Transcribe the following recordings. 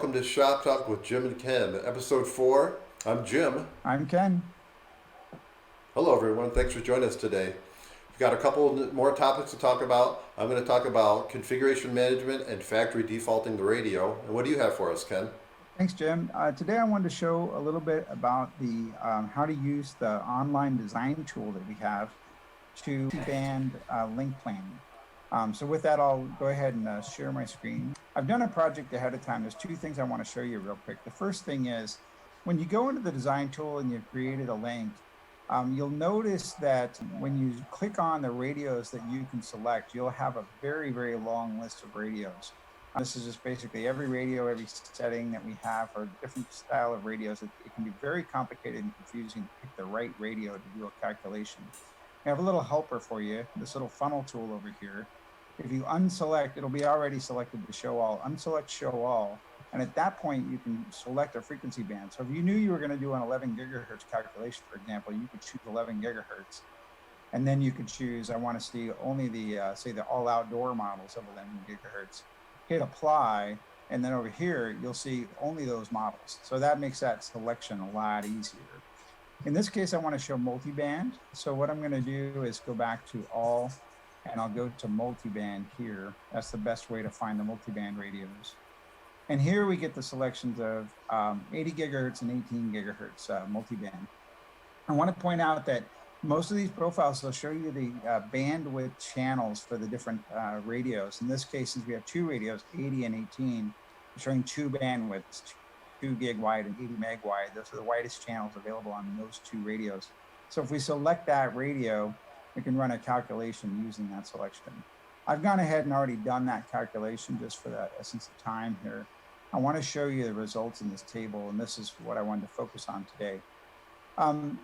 welcome to Shop Talk with Jim and Ken, episode 4. I'm Jim. I'm Ken. Hello, everyone. Thanks for joining us today. We've got a couple more topics to talk about. I'm going to talk about configuration management and factory defaulting the radio. And what do you have for us, Ken? Thanks, Jim. Today I wanted to show a little bit about the how to use the online design tool that we have to band link planning. So with that, I'll go ahead and share my screen. I've done a project ahead of time. There's two things I want to show you real quick. The first thing is when you go into the design tool and you've created a link, you'll notice that when you click on the radios that you can select, you'll have a very, very long list of radios. This is just basically every radio, every setting that we have for different style of radios. It can be very complicated and confusing to pick the right radio to do a calculation. I have a little helper for you, this little funnel tool over here. If you unselect, it'll be already selected to show all. Unselect show all. And at that point, you can select a frequency band. So if you knew you were going to do an 11 gigahertz calculation, for example, you could choose 11 gigahertz. And then you could choose, I want to see only the, say, the all outdoor models of 11 gigahertz. Hit apply, and then over here, you'll see only those models. So that makes that selection a lot easier. In this case, I want to show multiband. So what I'm going to do is go back to all, and I'll go to multiband here. That's the best way to find the multiband radios. And here we get the selections of 80 gigahertz and 18 gigahertz multiband. I want to point out that most of these profiles will show you the bandwidth channels for the different radios. In this case, since we have two radios, 80 and 18, showing two bandwidths, 2 gig wide and 80 meg wide. Those are the widest channels available on those two radios. So if we select that radio, we can run a calculation using that selection. I've gone ahead and already done that calculation just for the essence of time here. I want to show you the results in this table, and this is what I wanted to focus on today.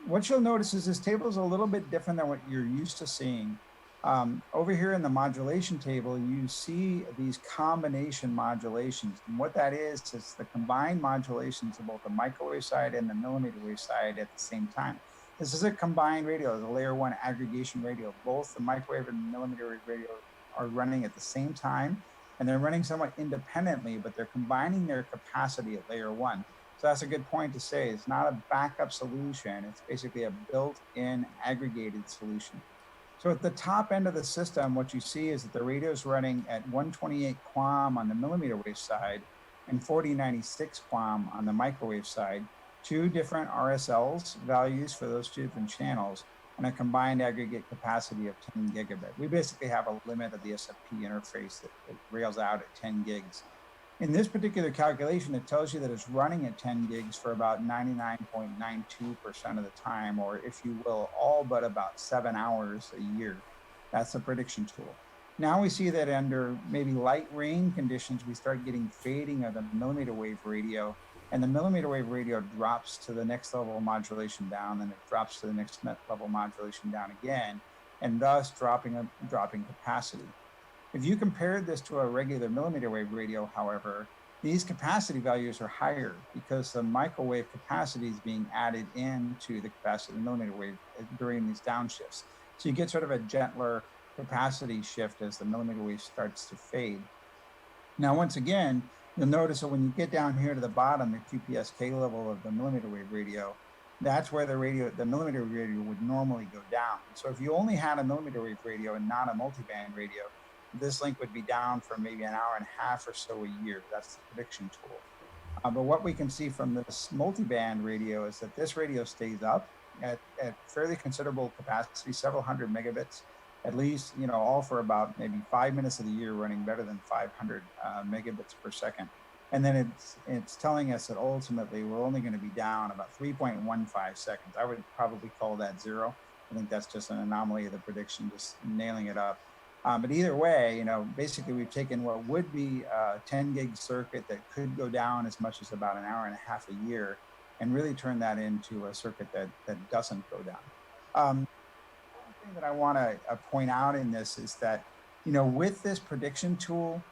What you'll notice is this table is a little bit different than what you're used to seeing. Over here in the modulation table, you see these combination modulations. And what that is the combined modulations of both the microwave side and the millimeter wave side at the same time. This is a combined radio, the layer 1 aggregation radio. Both the microwave and millimeter wave radio are running at the same time, and they're running somewhat independently, but they're combining their capacity at layer 1. So that's a good point to say. It's not a backup solution. It's basically a built-in aggregated solution. So at the top end of the system, what you see is that the radio is running at 128 QAM on the millimeter wave side and 4096 QAM on the microwave side, two different RSLs values for those two different channels, and a combined aggregate capacity of 10 gigabit. We basically have a limit of the SFP interface that rails out at 10 gigs. In this particular calculation, it tells you that it's running at 10 gigs for about 99.92% of the time, or if you will, all but about 7 hours a year. That's the prediction tool. Now we see that under maybe light rain conditions, we start getting fading of the millimeter wave radio, and the millimeter wave radio drops to the next level of modulation down, and it drops to the next level of modulation down again, and thus dropping capacity. If you compared this to a regular millimeter wave radio, however, these capacity values are higher because the microwave capacity is being added into the capacity of the millimeter wave during these downshifts. So you get sort of a gentler capacity shift as the millimeter wave starts to fade. Now, once again, you'll notice that when you get down here to the bottom, the QPSK level of the millimeter wave radio, that's where the millimeter wave radio would normally go down. So if you only had a millimeter wave radio and not a multiband radio, this link would be down for maybe an hour and a half or so a year. That's the prediction tool. But what we can see from this multiband radio is that this radio stays up at fairly considerable capacity, several hundred megabits, at least, all for about maybe 5 minutes of the year, running better than 500 megabits per second. And then it's telling us that ultimately we're only going to be down about 3.15 seconds. I would probably call that zero. I think that's just an anomaly of the prediction, just nailing it up. But either way, basically we've taken what would be a 10 gig circuit that could go down as much as about an hour and a half a year and really turn that into a circuit that doesn't go down. One thing that I want to point out in this is that, with this prediction tool,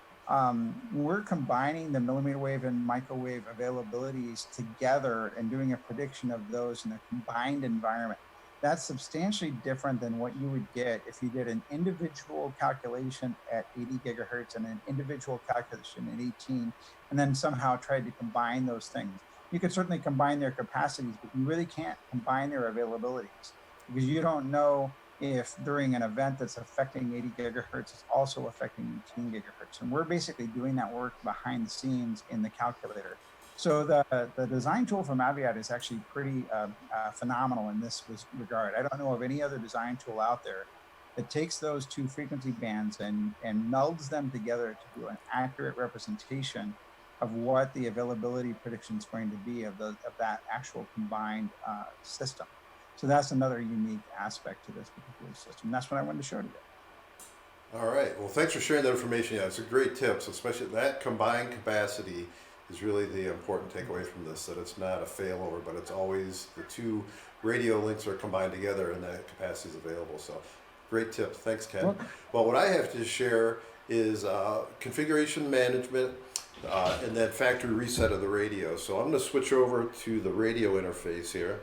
we're combining the millimeter wave and microwave availabilities together and doing a prediction of those in a combined environment. that's substantially different than what you would get if you did an individual calculation at 80 gigahertz and an individual calculation at 18, and then somehow tried to combine those things. You could certainly combine their capacities, but you really can't combine their availabilities because you don't know if during an event that's affecting 80 gigahertz is also affecting 18 gigahertz. And we're basically doing that work behind the scenes in the calculator. So the design tool from Aviat is actually pretty phenomenal in this regard. I don't know of any other design tool out there that takes those two frequency bands and melds them together to do an accurate representation of what the availability prediction is going to be of that actual combined system. So that's another unique aspect to this particular system. That's what I wanted to show today. All right. Well, thanks for sharing that information. Yeah, it's a great tip. So especially that combined capacity is really the important takeaway from this, that it's not a failover, but it's always the two radio links are combined together and that capacity is available. So great tip. Thanks, Ken. Well, what I have to share is configuration management and then factory reset of the radio. So I'm going to switch over to the radio interface here.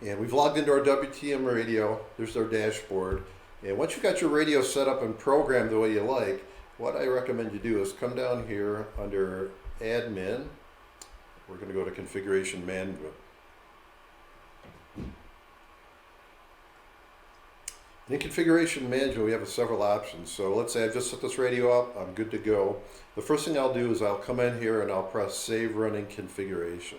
And we've logged into our WTM radio. There's our dashboard. And once you've got your radio set up and programmed the way you like, what I recommend you do is come down here under Admin. We're going to go to Configuration Management. In Configuration Management, we have several options. So let's say I've just set this radio up. I'm good to go. The first thing I'll do is I'll come in here and I'll press Save Running Configuration.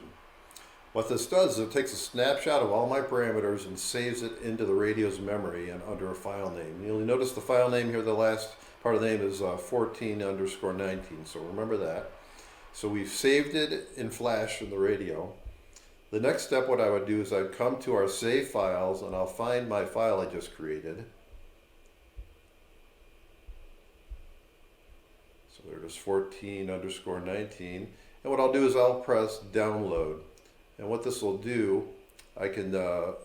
What this does is it takes a snapshot of all my parameters and saves it into the radio's memory and under a file name. You'll notice the file name here, the last part of the name is 14_19, so remember that. So we've saved it in flash in the radio. The next step, what I would do is I'd come to our save files and I'll find my file I just created. So there it is, 14_19. And what I'll do is I'll press download. And what this will do, I can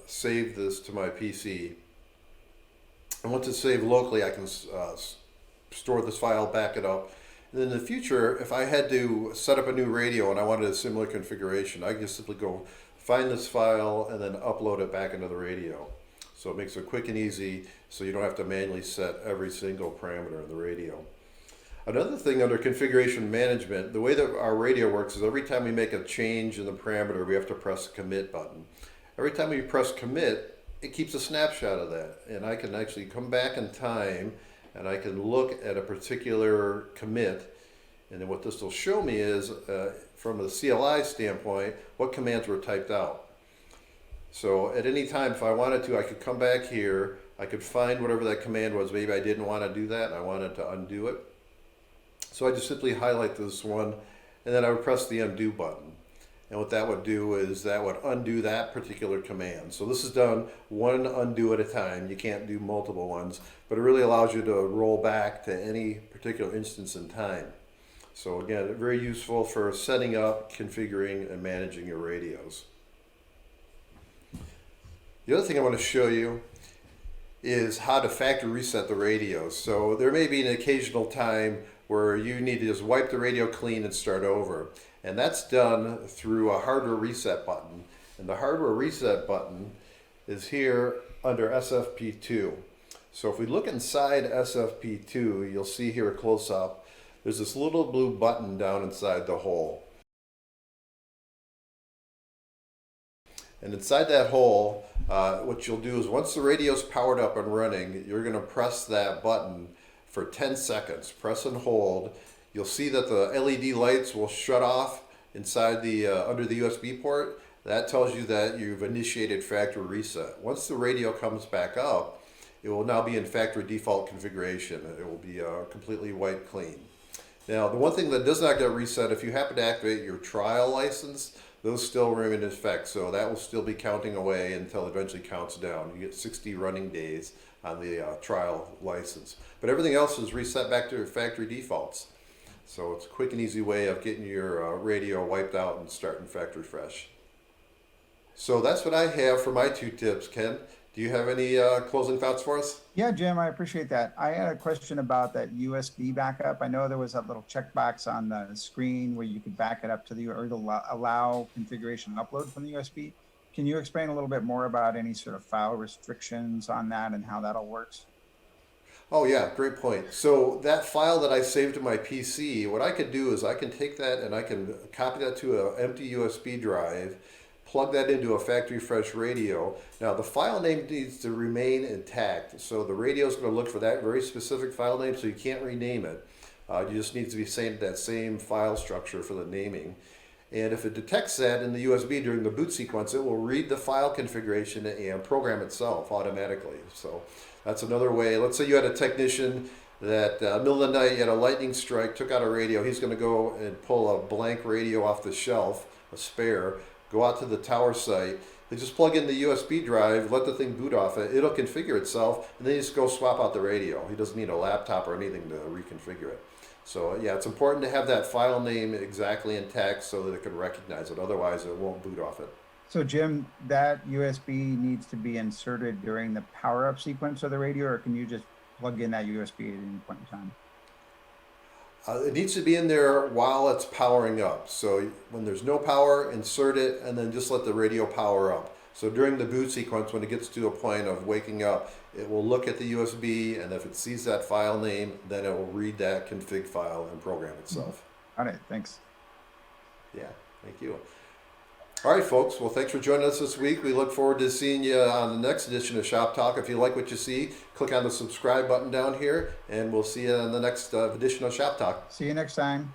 save this to my PC. And once it's saved locally, I can store this file, back it up. And in the future, if I had to set up a new radio and I wanted a similar configuration, I can just simply go find this file and then upload it back into the radio. So it makes it quick and easy, so you don't have to manually set every single parameter in the radio. Another thing under configuration management, the way that our radio works is every time we make a change in the parameter, we have to press the commit button. Every time we press commit, it keeps a snapshot of that. And I can actually come back in time and I can look at a particular commit. And then what this will show me is, from a CLI standpoint, what commands were typed out. So at any time, if I wanted to, I could come back here, I could find whatever that command was. Maybe I didn't want to do that and I wanted to undo it. So I just simply highlight this one and then I would press the undo button. And what that would do is that would undo that particular command. So this is done one undo at a time. You can't do multiple ones, but it really allows you to roll back to any particular instance in time. So again, very useful for setting up, configuring, and managing your radios. The other thing I want to show you is how to factory reset the radios. So there may be an occasional time where you need to just wipe the radio clean and start over. And that's done through a hardware reset button. And the hardware reset button is here under SFP2. So if we look inside SFP2, you'll see here a close-up, there's this little blue button down inside the hole. And inside that hole, what you'll do is once the radio's powered up and running, you're going to press that button for 10 seconds. Press and hold. You'll see that the LED lights will shut off inside the under the USB port. That tells you that you've initiated factory reset. Once the radio comes back up, it will now be in factory default configuration. It will be completely wiped clean. Now, the one thing that does not get reset, if you happen to activate your trial license, those still remain in effect. So that will still be counting away until it eventually counts down. You get 60 running days on the trial license. But everything else is reset back to factory defaults. So it's a quick and easy way of getting your radio wiped out and starting factory fresh. So that's what I have for my 2 tips. Ken, do you have any closing thoughts for us? Yeah, Jim, I appreciate that. I had a question about that USB backup. I know there was that little checkbox on the screen where you could back it up to the, or allow configuration upload from the USB. can you explain a little bit more about any sort of file restrictions on that and how that all works? Oh yeah, great point. So that file that I saved to my PC, what I can do is I can take that and I can copy that to an empty USB drive, plug that into a factory fresh radio. Now the file name needs to remain intact. So the radio is going to look for that very specific file name, so you can't rename it. You just need to be saying that same file structure for the naming. And if it detects that in the USB during the boot sequence, it will read the file configuration and program itself automatically. So that's another way. Let's say you had a technician that middle of the night, you had a lightning strike, took out a radio. He's going to go and pull a blank radio off the shelf, a spare, go out to the tower site. They just plug in the USB drive, let the thing boot off it. It'll configure itself, and then you just go swap out the radio. He doesn't need a laptop or anything to reconfigure it. So yeah, it's important to have that file name exactly intact so that it can recognize it. Otherwise, it won't boot off it. So Jim, that USB needs to be inserted during the power up sequence of the radio, or can you just plug in that USB at any point in time? It needs to be in there while it's powering up. So when there's no power, insert it and then just let the radio power up. So during the boot sequence, when it gets to a point of waking up, it will look at the USB, and if it sees that file name, then it will read that config file and program itself. Got it. Thanks. Yeah, thank you. All right, folks. Well, thanks for joining us this week. We look forward to seeing you on the next edition of Shop Talk. If you like what you see, click on the subscribe button down here, and we'll see you on the next edition of Shop Talk. See you next time.